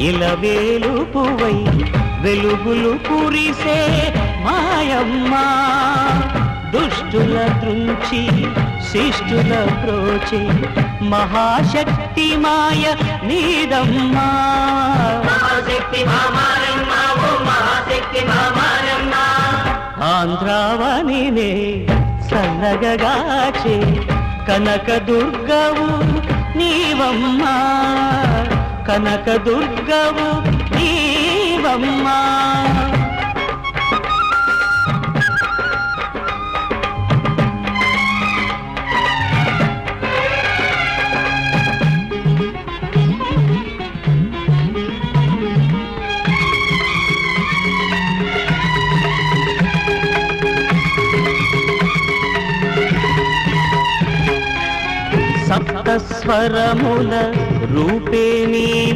ఇలవేలుపువై వెలుగులు కురిసే మాయమ్మ దుష్టుల దృంచి శిష్టుల ప్రోచే మహాశక్తి మాయ నీదమ్మా మహాశక్తి మామారమ్మ ఓ మహాశక్తి మామారమ్మ ఆంధ్రావనినే సన్నగగాచే కనక దుర్గవు నీవమ్మా కనక దుర్గవు నీవమ్మా సప్తస్వరముల రూపే నీవు